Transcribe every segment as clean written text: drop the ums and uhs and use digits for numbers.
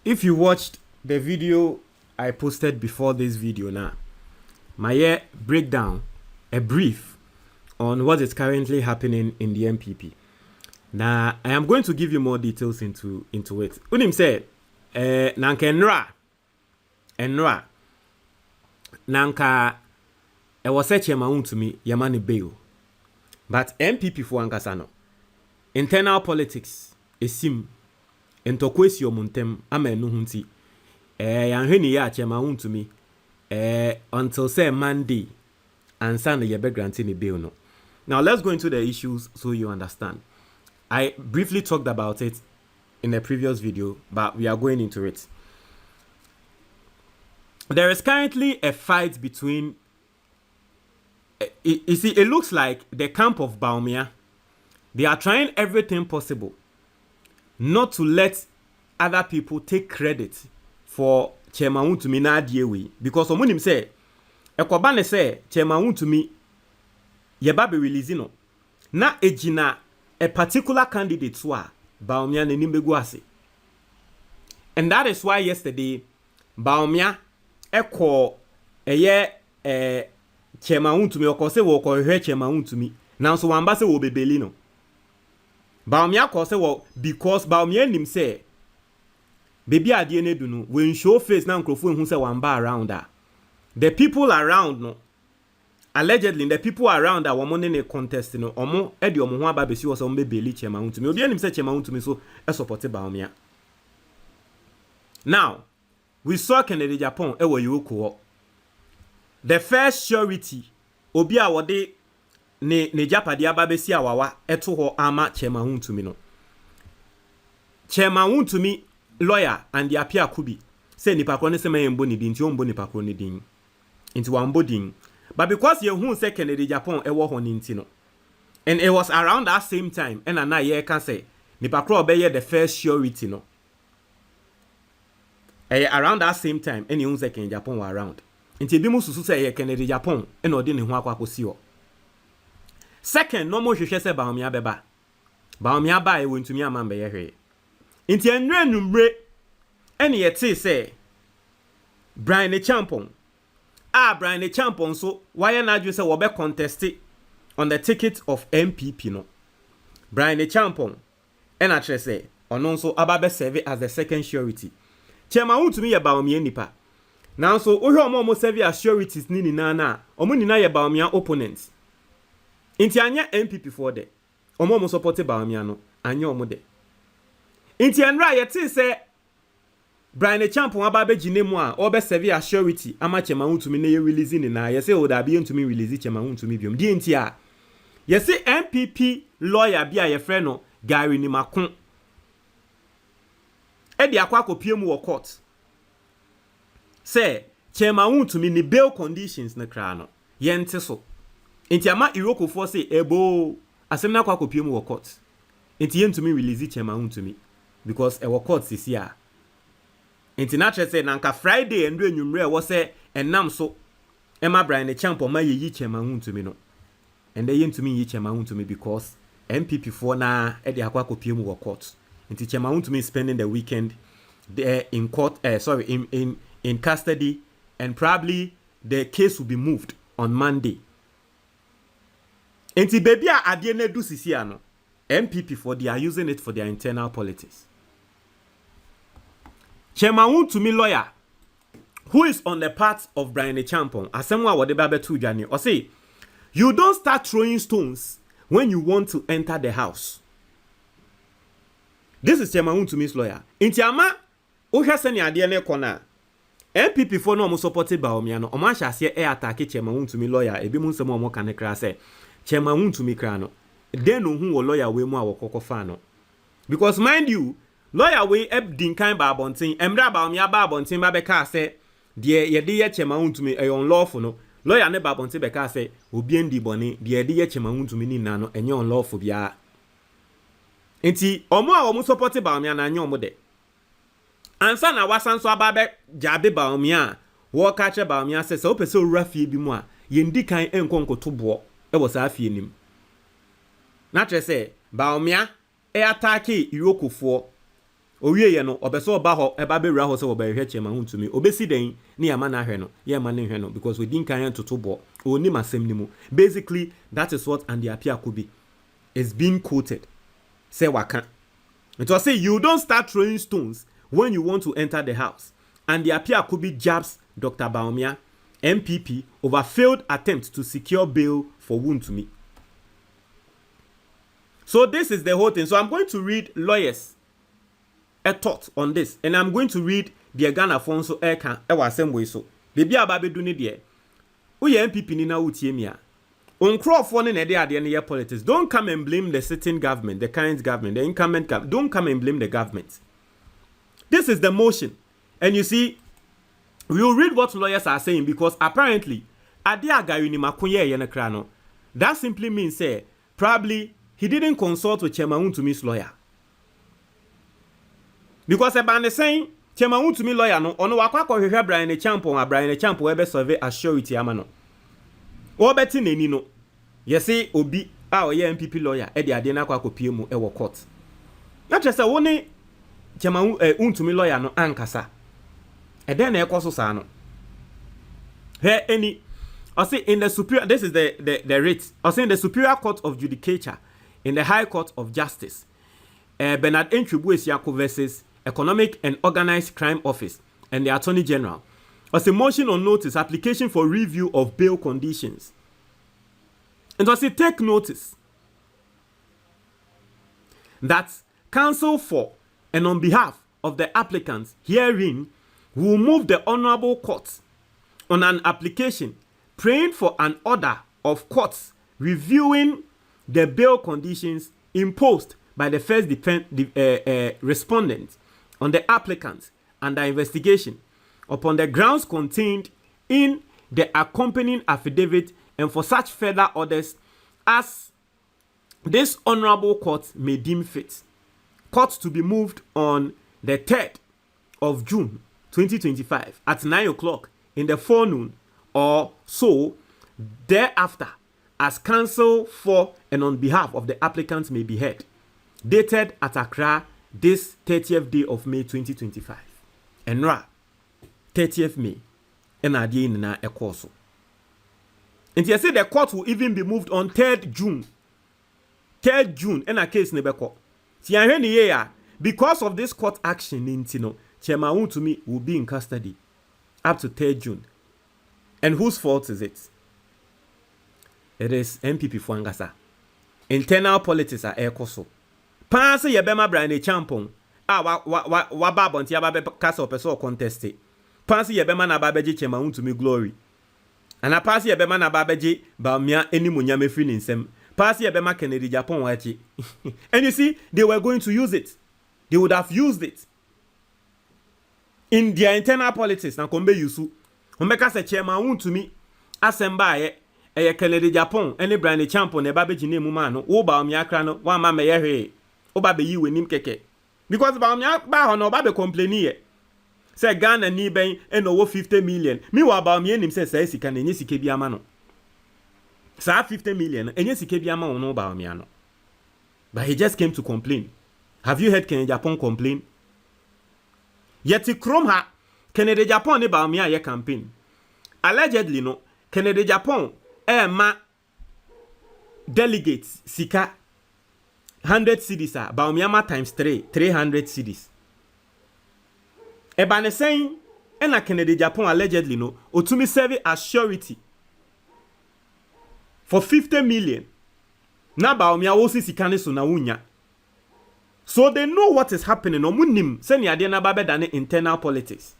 if you watched the video I posted before this video now, my breakdown, a brief on what is currently happening in the MPP. Now, I am going to give you more details into it. Unim said, nanka enra, nanka, I was such a Wontumi, yamani bail. But MPP for ankasano, internal politics, esim, entokwesi omuntem, ame nuhunti, yanheni ya chema Wontumi, until say Monday, and Sunday yebe granting a bail no. Now let's go into the issues so you understand. I briefly talked about it in a previous video, but we are going into it. There is currently a fight between, you see, it looks like the camp of Bawumia, they are trying everything possible not to let other people take credit for Chairman Wontumi na adiewe, because omunim say ekobane say Chairman Wontumi yeba be release no na ejina a particular candidate wa Bawumia ne nimbegu ase. And that is why yesterday Bawumia eko Chairman Wontumi okose wo ko hwe Chairman Wontumi nanso wamba se wo bebeli no. Bawumia ko se wo because Bawumia nim say baby adie ne du no when show face na nkrofo ehun se wamba around her. The people around no, allegedly the people around that woman in a contest no omo e de omo ho aba besi wo se omo bebeli Chairman Wontumi obi anim se Chairman Wontumi so e support Bawumia. Now we saw Kennedy Japan e wo yoko. The first surety obi a wode ne japade aba besi awawa eto ho ama Chairman Wontumi no. Chairman Wontumi lawyer and the appear kubi say nipa kro ne se mayen bo ni din ti o mbo nipa kro ne din inti wa mbo din, but because ye hu say Kennedy Japan e wo ho ni nti no, and it was around that same time and na ye can say nipa kro obeye the first surety no, around that same time and hu say Kennedy Japan were around inti bi mu susu say ye Kennedy Japan e na odi ne ho akwakosi o. Second, no mo hwehwe say Bawumia beba ba e Wontumi amambe ye hwe inti enre numre ene yete say Bryan Acheampong Bryan Acheampong so why na adwo say wo be contest on the ticket of MPP no. Bryan Acheampong ena kire say ono so aba be serve as the second surety. Chairman Wontumi ye Bawumia nipa now so ohwe omo serve as sureties ni na omo nina ye Bawumia opponents inti anya MPP for de omo support Bawumia no anya omo de. Inti enra yete say Bryan Acheampong aba be ginemu a obe serve as surety ama Chairman Wontumi na ye release ni na ye say o da be ntumi release Chairman Wontumi biom di inti a ye say MPP lawyer bi a ye frɛ no Gary ni makon e de akwa kopie mu wo court say Chairman Wontumi ni bail conditions na kra no ye nte so inti ama Iroko for say ebo asem na akwa kopie mu wo court inti ye ntumi release Chairman Wontumi because e wo court sisi a inti na say nanka Friday and enwumre wo say enam so ema Bryan Acheampong ma ye Chairman Wontumi no, and they ntumi yi Chairman Wontumi because MPP for na e de akwa kopie mu wo court inti Chairman Wontumi spending the weekend there in court in custody, and probably the case will be moved on Monday. Inti baby a ade na du sisi a no MPP for they are using it for their internal politics. Chairman Wontumi lawyer who is on the part of Bryan Acheampong asemwa wode ba betu dwane or say you don't start throwing stones when you want to enter the house. This is Chairman Wontumi's lawyer. Inti ama ohwese ne ade na ekona MPP for no mo support Bawumia no omo ahase e attack Chairman Wontumi lawyer ebi mu nsem omo kan kra say Chairman Wontumi kra no den no hu wo lawyer we mu a wokokofa no, because mind you lawyer we din kan ba abonten emra Bawumia ba abonten ba be ka say de ye de ye Chairman Wontumi e unlawful no, lawyer ne ba abonten be ka say obi endi bone de ye de ye Chairman Wontumi ni na no enye unlawful bia enti omo a omo support Bawumia na anya omo de ansa na wasan so aba be jabe Bawumia wo ka che Bawumia say se opese owura fie bi mu a ye ndi kan enkonkoto bo e wo sa fie nim na tre say Bawumia e attack Irokofo owie ye no obeso oba ho eba be wura ho se obehwe Chairman Wontumi obesi den ne yama na hwe no ye ma ne hwe no because we din kan totobo oni masem ni mu. Basically that is what Andy Acheampong is being quoted. Say waka. It was say you don't start throwing stones when you want to enter the house. Andy Acheampong jabs Dr. Bawumia, MPP, over failed attempt to secure bail for Wontumi. So this is the whole thing. So I'm going to read lawyers a thought on this, and I'm going to read the Ghana Fonso Eka ewa same way so. Baby ababe do ni de. Uye MPP ni na utie mi a. Uncrofo ne ne de ade ne politics. Don't come and blame the sitting government, the current government, the incumbent government. Don't come and blame the government. This is the motion. And you see, we will read what lawyers are saying because apparently, ade agayu ni makunye ye ne kra no. That simply means say probably he didn't consult with Chairman Wontumi's lawyer. Because about saying Chairman Wontumi lawyer no ono wakwa hwehwe Bryan Acheampong ebe survey assurity ama no. Wo beti neni no. Yesi obi a oye MPP lawyer e de ade na akwa kopie mu e wo court. Na trese wo ne Chairman Wontumi lawyer no ankasa. E den na ekoso sa no. He any I say in the superior, this is the writ. I say in the Superior Court of Judicature, in the High Court of Justice, Bernard Ntwebu versus Economic and Organized Crime Office and the Attorney General. Was a motion on notice, application for review of bail conditions. And was a take notice that counsel for and on behalf of the applicants herein will move the Honorable Court on an application praying for an order of courts reviewing the bail conditions imposed by the first respondent on the applicant under investigation upon the grounds contained in the accompanying affidavit and for such further orders as this honorable court may deem fit. Court to be moved on the 3rd of June 2025 at 9 o'clock in the forenoon or so thereafter as counsel for and on behalf of the applicants may be heard. Dated at Accra this 30th day of May 2025. Enra 30th May. Enadi na ekoso. And you say the court will even be moved on 3rd June. 3rd June in a case nebeko. Because of this court action in Tino, Chairman Wontumi will be in custody up to 3rd June. And whose fault is it? It is MPP Fuangasa. Internal politics are ekoso. Panse yebema Bryan Acheampong. Wa babonti ababe kasa opeso contest. Panse yebema na babeji Chairman Wontumi glory. And a panse yebema na babeji Bawumia eni munyame free nsem. Panse yebema Kennedy Japan wachi. And you see, they were going to use it. They would have used it in their internal politics. Na kombe yusu. Hombeka se Chairman Wontumi asemba ye Kennedy Japan ene Bryan Acheampong ne babeji ne mu ma no wo Bawumia kra no wa ma me ye hwe o ba be yi wenim keke because Bawumia ba ho no ba be complain ye say Ghana ni ben eno wo 50 million mi wa Bawumia nim say say sika na enye sika bi ama no sa 50 million enye sika bi ama no Bawumia no but he just came to complain. Have you heard Kennedy Japan complain? Yet krom ha Kennedy Japan ne Bawumia ye campaign allegedly no Kennedy Japan ma delegates sika 100 cedis Bawumia ma times 300 cedis. Eba ne saying na Kennedy Japan allegedly no otumi serve as surety for 50 million. Na Bawumia wo sika ne so na wunya. So they know what is happening. No munim seni ade na babe dane internal politics.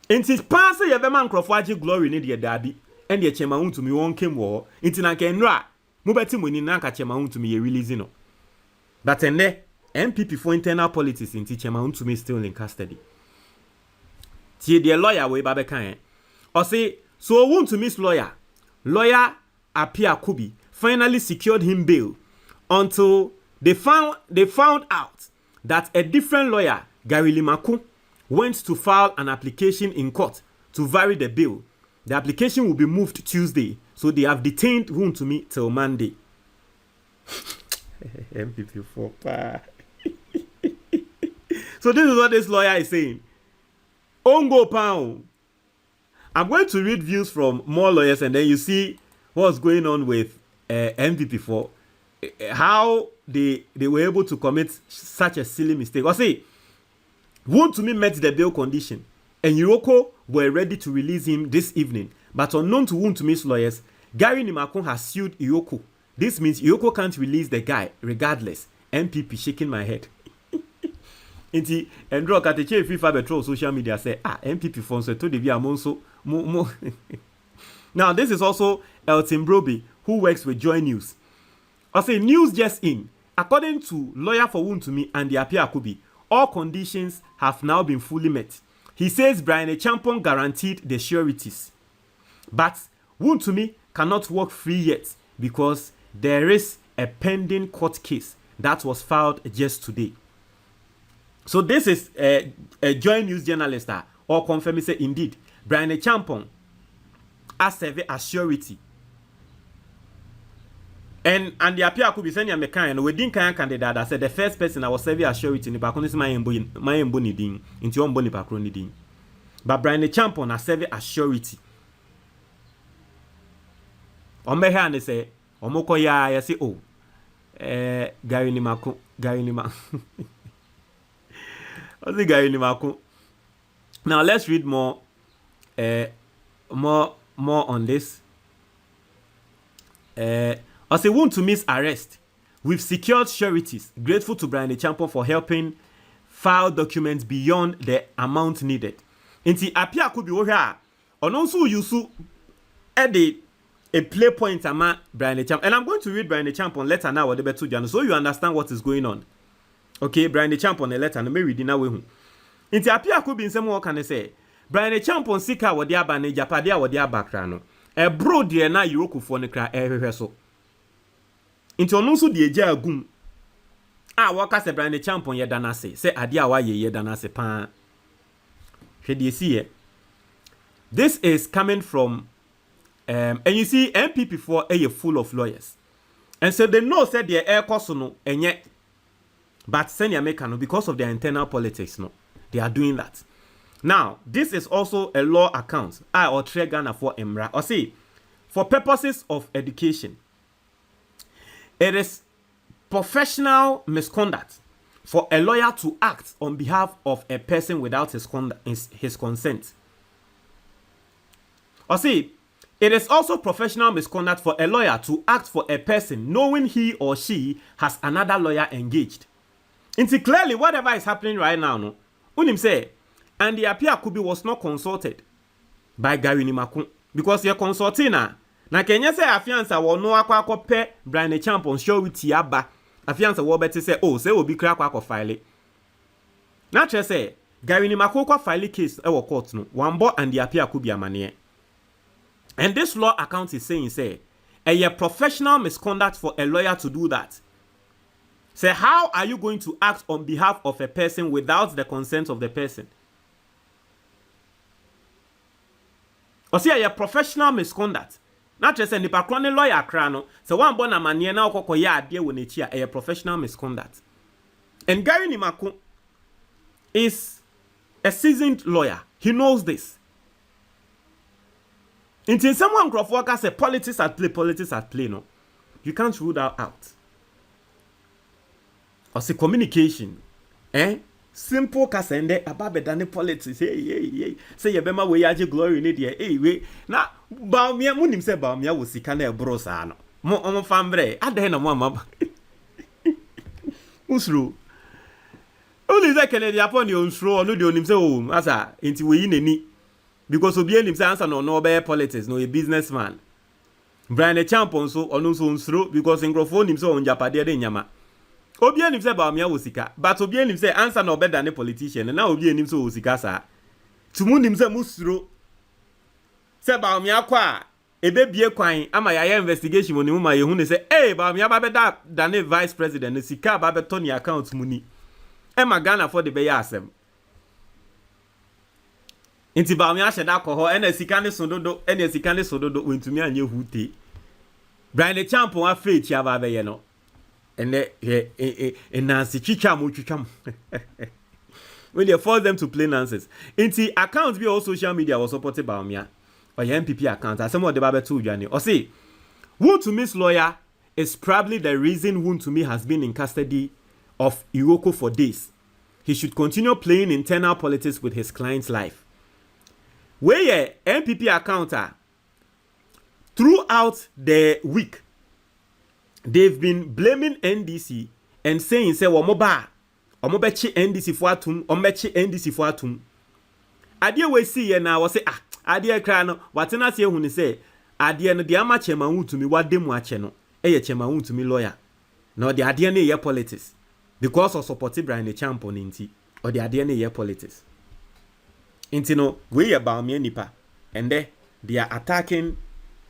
Inti pass ye be man crofo age glory ni de dabi and the Chairman Wontumi won came war inti na ka enra mo beti moni na ka Chairman Wontumi ye release no. But enne MPP for internal politics inti Chairman Wontumi still in custody. Tie the lawyer we babe kan o say so Wontumi's lawyer Acheampong finally secured him bail until they found out that a different lawyer, Gary Limaku, went to file an application in court to vary the bail. The application will be moved Tuesday, so they have detained Wontumi till Monday. MPP for pa. So this is what this lawyer is saying. Ongo pound. I'm going to read views from more lawyers, and then you see what's going on with MVP4. How they were able to commit such a silly mistake. Or say, Wontumi met the bail condition, and Iroko were ready to release him this evening. But unknown to Wontumi's lawyers, Gary Nimakun has sued Iroko. This means Iroko can't release the guy regardless. MPP shaking my head. Inti Andrew Kateche free fiber social media say MPP funds to the via monso mo. Now this is also Elton Broby, who works with Joy News. I say news just in. According to lawyer for Wontumi and the Acheampong, all conditions have now been fully met. He says Bryan Acheampong guaranteed the sureties, but Wontumi cannot walk free yet because there is a pending court case that was filed just today. So this is a Joy News journalist or confirm say indeed Bryan Acheampong has served as surety. And the Acheampong be sending a mechanic within candidate that said the first person I was serving as surety in the back on is my embony ding into your bony background ding. But Bryan Acheampong has served as surety. On my hand they say, Omoko ya say oh Gary Nimakun. Now let's read more on this. I say Wontumi's arrest. We've secured sureties. Grateful to Bryan Acheampong for helping file documents beyond the amount needed. Inti Acheampong bi wo hwa ononso yusu a play point ama Bryan Acheampong. And I'm going to read Bryan Acheampong letter now what the betu jano so you understand what is going on. Okay, Bryan Acheampong a letter na me read na we hu. Inti Acheampong bi nsem wo kan say Bryan Acheampong sika wo de aba na japade a wo de aba kra no. E bro de na Yorokufo ne kra ehwehwe so. Inti onunso de eja agum. Waka se Bryan Acheampong ye danase. Se ade a wa ye danase pa. Hwe de see here. This is coming from and you see MPP4 are full of lawyers. And so they know said their air cost no and yet but senior mechano because of their internal politics no. They are doing that. Now, this is also a law account. Or Ghana for Emra. Or see, for purposes of education, it is professional misconduct for a lawyer to act on behalf of a person without his consent. Or see, it is also professional misconduct for a lawyer to act for a person knowing he or she has another lawyer engaged. It's clearly whatever is happening right now, no. Unim say, and the Acheampong was not consulted by Gary Nimakun because you're consulting na Kenya say afiansa wo no akwa pe Bryan Acheampong show with aba afiansa wo beti say oh say obi kra akwa file na che say Gary Nimakun kwa file case e wo court no wambo and the Acheampong amane. And this law account is saying say a professional misconduct for a lawyer to do that. Say how are you going to act on behalf of a person without the consent of the person? Or say a professional misconduct. Not just any background lawyer crano. So one bona mania na okoko ya ade woni chia a professional misconduct. And Gary Nimakun is a seasoned lawyer. He knows this. Until someone Crawford say politics at play, no. You can't rule that out. Or say communication. Simple kasende ababe dane politics. Hey. Say yebema we yaje glory ne de. Hey we. Na Bawumia munim say Bawumia wo sika na ebro sa no. Mo fambre. Ade na mo amaba. Usru. Only say Kennedy upon your usru no de onim say o asa enti we yi nani. Because obi enim say answer no be politics no a businessman. Bryan Acheampong so onu so usru because ngrofo nim say on japade de nyama. Obi enim say Bawumia wo sika, but obi enim say answer no better than a politician, and now obi enim say wo sika sa. Tumu nim say musuro. Say Bawumia kwa ebe bie kwan ama ya investigation woni mu ma ye hu ne say eh Bawumia ba better than a vice president, sika ba beto ni account mu ni. E ma Ghana for the be ya asem. Inti Bawumia sheda ko ho ena sika ne sododo wontumi anye hute. Bryan Acheampong afa echi aba be ye no. And Nancy Chicham. when they force them to play nonsense. Into accounts be all social media was supported by Bawumia or your MPP account. As some of the Bible told you, or say, Wontumi's lawyer is probably the reason Wontumi has been in custody of Iroko for days. He should continue playing internal politics with his client's life. Where your MPP account are, throughout the week, they've been blaming NDC and saying, say, Wamoba, Omobechi NDC for atum, Omechi NDC for atum. Adia we see ye now, say, Adia crano, whatever say when he say, Adia no diama chema Wontumi, what dem wache no, chema Wontumi lawyer. No, the Adia ne ye politics. Because of supporting Bryan Acheampong inti, or the Adia ne ye politics. Inti no, we ye Bawumia nipa, and they are attacking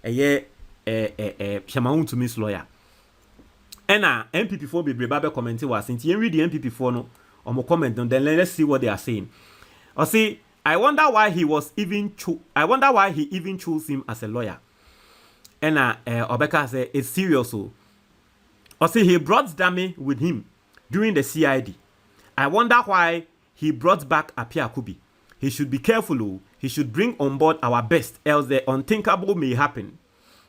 chema Wontumi's lawyer. And MPP4 be babe commenting was since you read the MPP4 no or comment on then let's see what they are saying. Or see, I wonder why he even chose him as a lawyer. And Obeka say it's serious so. Or see, he brought Dami with him during the CID. I wonder why he brought back Acheampong. He should be careful. He should bring on board our best, else the unthinkable may happen.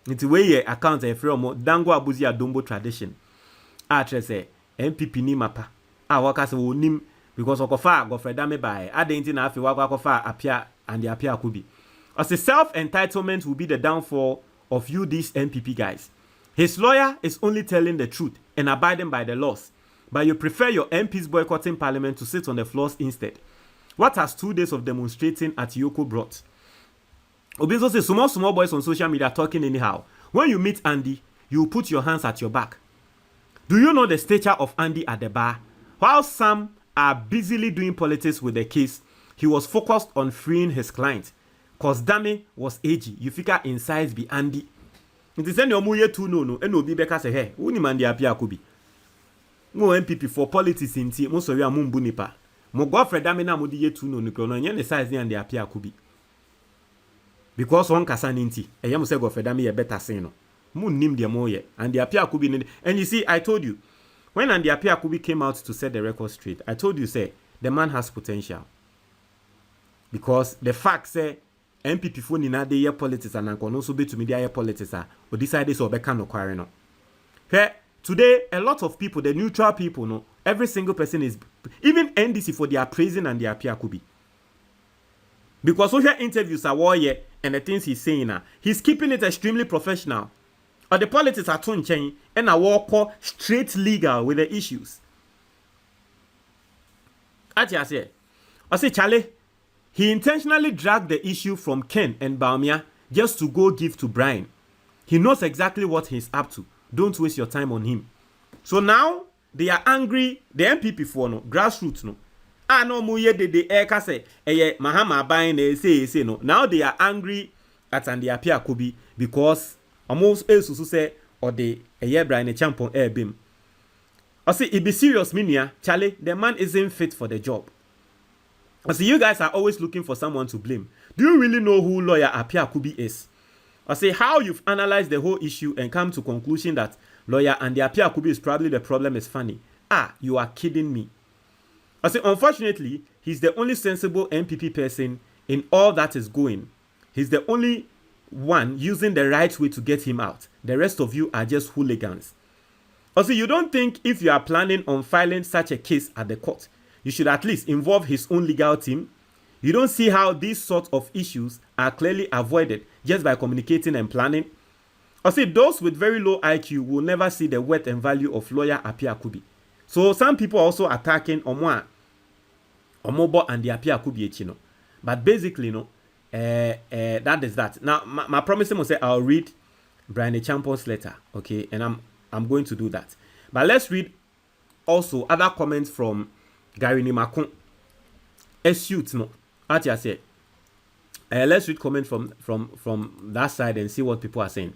It's way account from Dango Abuzi Adombo tradition. Say MPP ni mapa. Waka se wonim because okofa gofreda me by. Adenti na afi waka kofa apia and the Acheampong. As a self-entitlement will be the downfall of you these MPP guys. His lawyer is only telling the truth and abiding by the laws. But you prefer your MPs boycotting parliament to sit on the floors instead. What has 2 days of demonstrating at Yoko brought? Obiso says small boys on social media talking anyhow. When you meet Andy, you put your hands at your back. Do you know the stature of Andy at the bar? While some are busily doing politics with the case, he was focused on freeing his client. Cause Dami was aging. You figure in size be Andy. It is any omuye tu no and obi beka say hey, uni mandi Acheampong. Mo MPP for politics in tea, mo sorry amumbu nipa. Mo go Fred Dami na mo di ye tu no no yen the size ni and the Acheampong. Because one kasaninti, a yamu say go Fred Dami ye better say no. Moon nim the moye and the Acheampong. And you see, I told you, when the Acheampong came out to set the record straight, I told you, say, the man has potential. Because the fact, say, MPP phone in a day politics and can also be to media politics, or decided so become no quarry no. Today, a lot of people, the neutral people, no, every single person is, even NDC for their praising and the Acheampong. Because social interviews are warrior and the things he's saying now, he's keeping it extremely professional. Or the politics are too chain and a walk straight legal with the issues. I say, Charlie, he intentionally dragged the issue from Ken and Bawumia just to go give to Bryan. He knows exactly what he's up to. Don't waste your time on him. So now they are angry. The MPP for no grassroots no. No muye de eka say Mahama buying say no. Now they are angry at the Acheampong because almost else to say or the Bryan Acheampong bim. I say it be serious, Minia, Charlie. The man isn't fit for the job. I say you guys are always looking for someone to blame. Do you really know who lawyer Acheampong is? I say how you've analyzed the whole issue and come to conclusion that lawyer and the Acheampong is probably the problem is funny. You are kidding me. I say unfortunately, he's the only sensible MPP person in all that is going. He's the only one using the right way to get him out. The rest of you are just hooligans. Also, you don't think if you are planning on filing such a case at the court, you should at least involve his own legal team? You don't see how these sorts of issues are clearly avoided just by communicating and planning? Also, those with very low IQ will never see the worth and value of lawyer Acheampong. So some people are also attacking Omobo and the Acheampong. But basically, that is that. Now, my promise was say I'll read Bryan Acheampong's letter, okay, and I'm going to do that. But let's read also other comments from Gary Nimakun. No, I say. Let's read comments from that side and see what people are saying.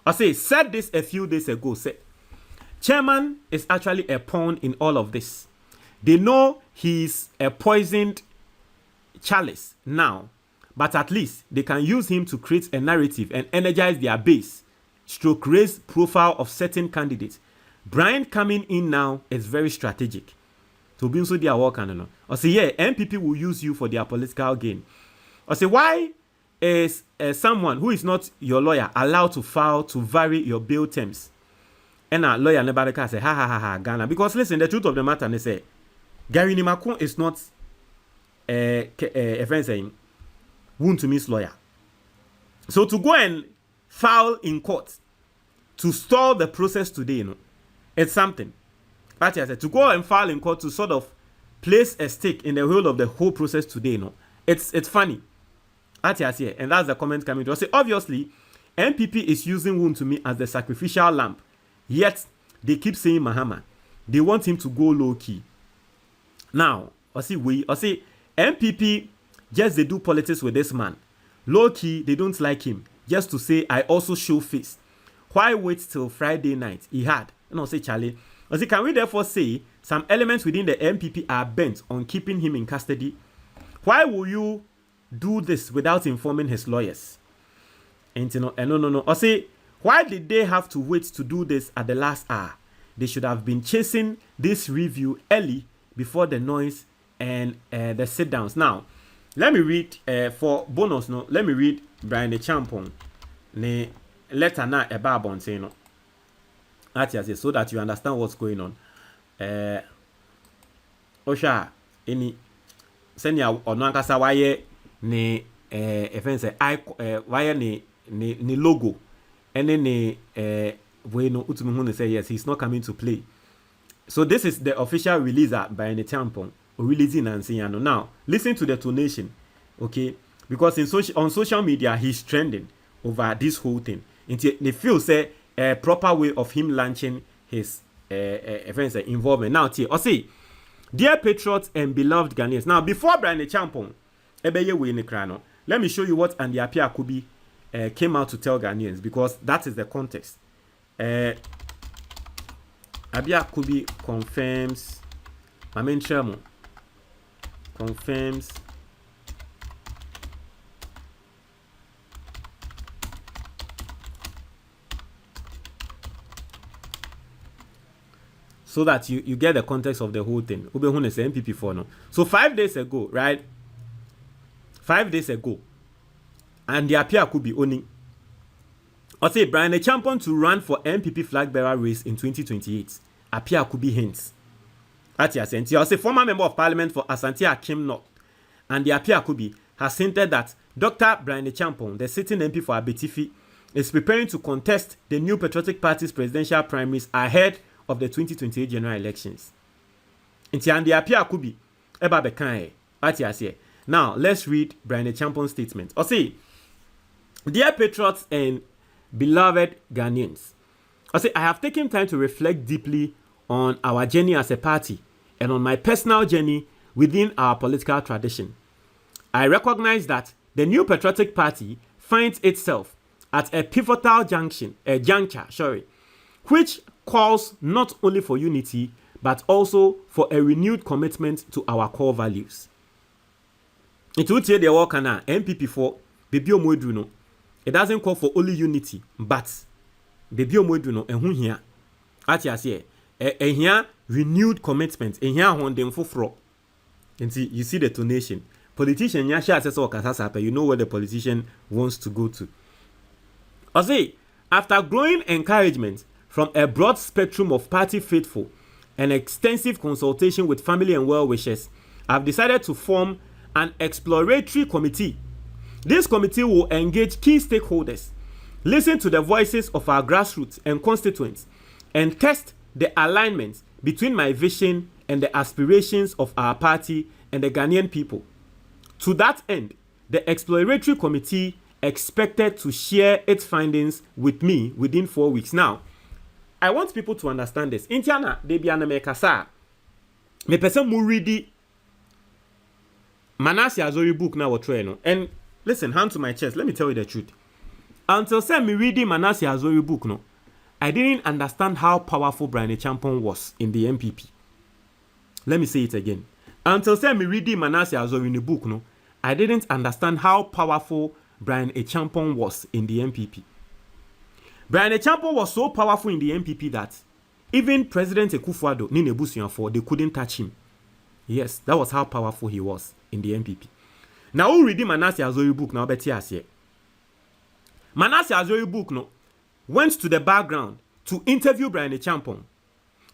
I said this a few days ago. Said chairman is actually a pawn in all of this. They know he's a poisoned chalice now. But at least they can use him to create a narrative and energize their base, stroke raise profile of certain candidates. Bryan coming in now is very strategic. To be so their work and no. I say yeah, MPP will use you for their political gain. I say why is someone who is not your lawyer allowed to file to vary your bail terms? And a lawyer never can say ha Ghana, because listen, the truth of the matter they say Gary Nimakun is not a friend saying Wontumi's lawyer. So to go and file in court to stall the process today, you know, it's something. But I said to go and file in court to sort of place a stake in the whole of the whole process today, you know, it's funny. And that's the comment coming to us. Obviously, MPP is using Wontumi as the sacrificial lamb, yet they keep saying Mahama. They want him to go low key. Now, MPP just they do politics with this man. Low key, they don't like him. Just to say, I also show face. Why wait till Friday night? He had. And I'll say, Charlie. Can we therefore say some elements within the MPP are bent on keeping him in custody? Why will you do this without informing his lawyers? And no. I say, why did they have to wait to do this at the last hour? They should have been chasing this review early before the noise and the sit downs. Now, let me read for bonus. No, let me read Bryan Acheampong ne letter na about saying no. So that you understand what's going on. Osha any senya ono ankasa waye ne offense waye ne logo ene ne bueno utumi hu say yes, he's not coming to play. So this is the official release by Acheampong releasing and saying now listen to the tonation, okay, because on social media he's trending over this whole thing. They feel say a proper way of him launching his involvement. Now, dear patriots and beloved Ghanaians. Now, before Bryan Acheampong, let me show you what Andy Acheampong came out to tell Ghanaians, because that is the context. Acheampong confirms, confirms so that you get the context of the whole thing. Ubehun is MPP for no. So 5 days ago, right? 5 days ago, and the appear could be owning. I say Bryan Acheampong to run for MPP flag bearer race in 2028. Appear could be hints. I say former member of parliament for Asante Akim North, and the appear could be has hinted that Dr. Bryan Acheampong, the sitting MP for Abetifi, is preparing to contest the New Patriotic Party's presidential primaries ahead of the 2028 general elections. Now, let's read Bryan Acheampong's statement. I say, dear patriots and beloved Ghanaians, I have taken time to reflect deeply on our journey as a party and on my personal journey within our political tradition. I recognize that the New Patriotic Party finds itself at a pivotal juncture, which calls not only for unity, but also for a renewed commitment to our core values. It will tell the work na MPP for baby omwedu. It doesn't call for only unity, but baby omwedu no ehun hia. Ati ase ehia renewed commitment. Ehia hondem foforo. And you see the tonation. Politician ya sha say okasasa, you know where the politician wants to go to. I say after growing encouragement from a broad spectrum of party faithful and extensive consultation with family and well-wishers, I've decided to form an exploratory committee. This committee will engage key stakeholders, listen to the voices of our grassroots and constituents, and test the alignment between my vision and the aspirations of our party and the Ghanaian people. To that end, the exploratory committee expected to share its findings with me within 4 weeks. Now, I want people to understand this. Intiana, they be an America. Me person mu read Manasseh Azori book now no. And listen, hand to my chest. Let me tell you the truth. Until say me reading Manasseh Azori book no, I didn't understand how powerful Bryan Acheampong was in the MPP. Let me say it again. Until say me reading Manasseh Azori in the book no, I didn't understand how powerful Bryan Acheampong was in the MPP. Bryan Acheampong was so powerful in the MPP that even President Akufo-Addo, they couldn't touch him. Yes, that was how powerful he was in the NPP. Now, who read Manasseh Azori book now? Betty Asie. Manasseh Azori book no went to the background to interview Bryan Acheampong,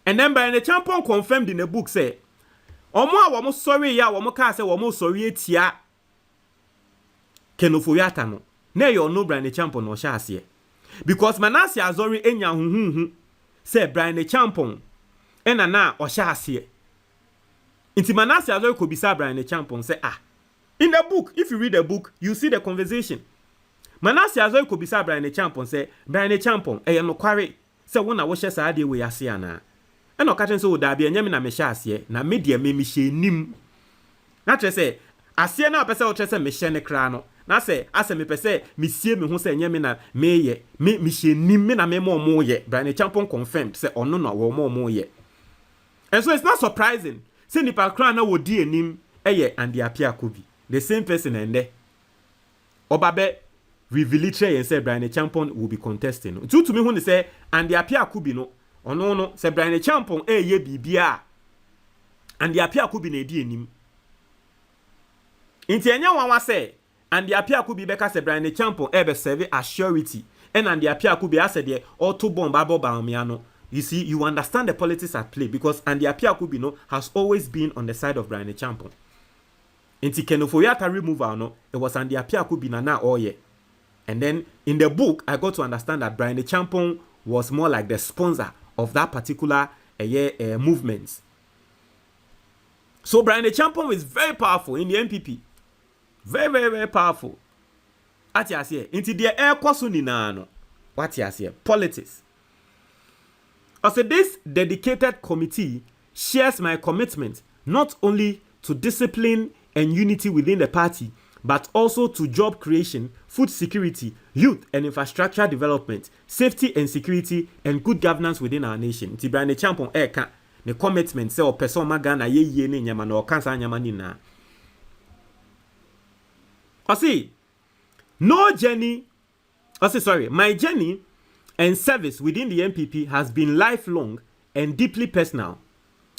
and then Bryan Acheampong confirmed in the book say, "Omo a womo sorry ya womo ka say womo sorry etia Kenofoyata no na you no Bryan Acheampong no sha ase because Manasseh Azori enya huhuhu say Bryan Acheampong ena na o sha ase inti Manasseh Azori ko bisa Bryan Acheampong say in the book, if you read the book, you see the conversation. Manasseh Azori ko bisa Bryan Acheampong say Bryan Acheampong no kware say wona wo hye saa de we ase ana e no ka chen so da bia nyame na me hye ase na me de me hye nim na tre say ase na pese wo tre say me hye ne kra no na say ase me pese me sie me ho say nyame na me ye me hye nim me na me mo ye. Bryan Acheampong confirmed say ono no wo mo ye. And so it's not surprising say nipa kra na wo di enim eye Andi Acheampong bi the same person and there obabe reveal tray and say Bryan Acheampong will be contesting. To me when they say Andi Acheampong no ono no say Bryan Acheampong ye bibia Andi Acheampong na edi enim inti enya wan wa say Andi Acheampong be say Bryan Acheampong be serve as surety and Andi Acheampong be say the auto bomb Bawumia no. You see, you understand the politics at play because Andi Acheampong no has always been on the side of Bryan Acheampong. Inti Kenofoyata removal no, it was Andi Acheampong na oye. And then in the book, I got to understand that Bryan Acheampong was more like the sponsor of that particular movement. So Bryan Acheampong is very powerful in the NPP. Very, very, very powerful. Ati asiye, inti the air kwasuni na no. Wati asiye, politics. Also, this dedicated committee shares my commitment not only to discipline and unity within the party, but also to job creation, food security, youth and infrastructure development, safety and security, and good governance within our nation. Ti Bryan Acheampong eka ne commitment say o person magana ye ne nyama na o kansa nyama ni na. My journey and service within the NPP has been lifelong and deeply personal,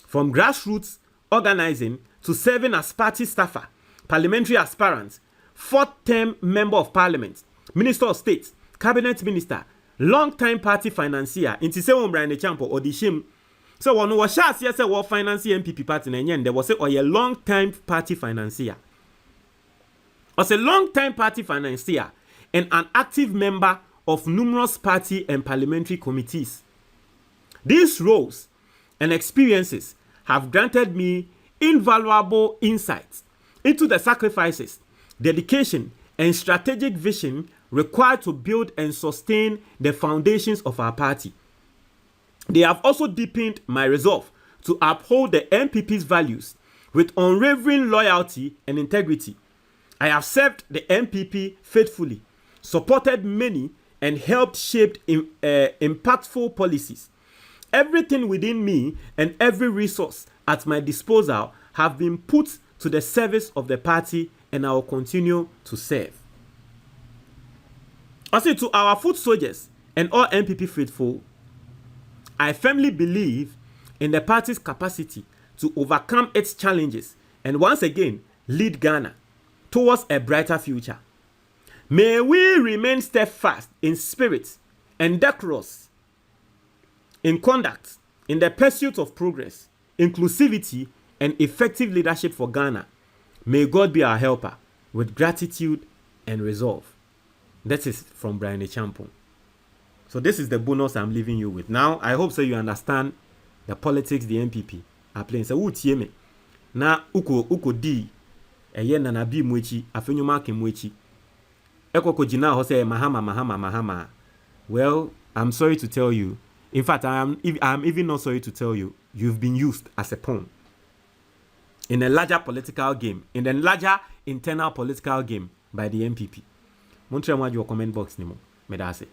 from grassroots organizing to serving as party staffer, parliamentary aspirant, fourth-term member of parliament, minister of state, cabinet minister, long-time party financier. Inti se Bryan Acheampong or the shame. So one was shas yes we finance NPP party and there was a long-time party financier. Was a long-time party financier and an active member of numerous party and parliamentary committees. These roles and experiences have granted me invaluable insights into the sacrifices, dedication, and strategic vision required to build and sustain the foundations of our party. They have also deepened my resolve to uphold the NPP's values with unwavering loyalty and integrity. I have served the NPP faithfully, supported many, and helped shape impactful policies. Everything within me and every resource at my disposal have been put to the service of the party, and I will continue to serve. Also, to our foot soldiers and all NPP faithful, I firmly believe in the party's capacity to overcome its challenges and once again lead Ghana towards a brighter future. May we remain steadfast in spirit and decorous in conduct, in the pursuit of progress, inclusivity, and effective leadership for Ghana. May God be our helper with gratitude and resolve. That is from Bryan Acheampong. So this is the bonus I'm leaving you with. Now, I hope so you understand the politics the NPP are playing. So, utie me. Na uko di eye na nabi mwechi afenyuma ke mwechi. Eko ko jina ho say mahama. Well, I'm sorry to tell you. In fact, I'm even not sorry to tell you. You've been used as a pawn in a larger political game, in a larger internal political game by the NPP. Montre moi your comment box nimo. Medase.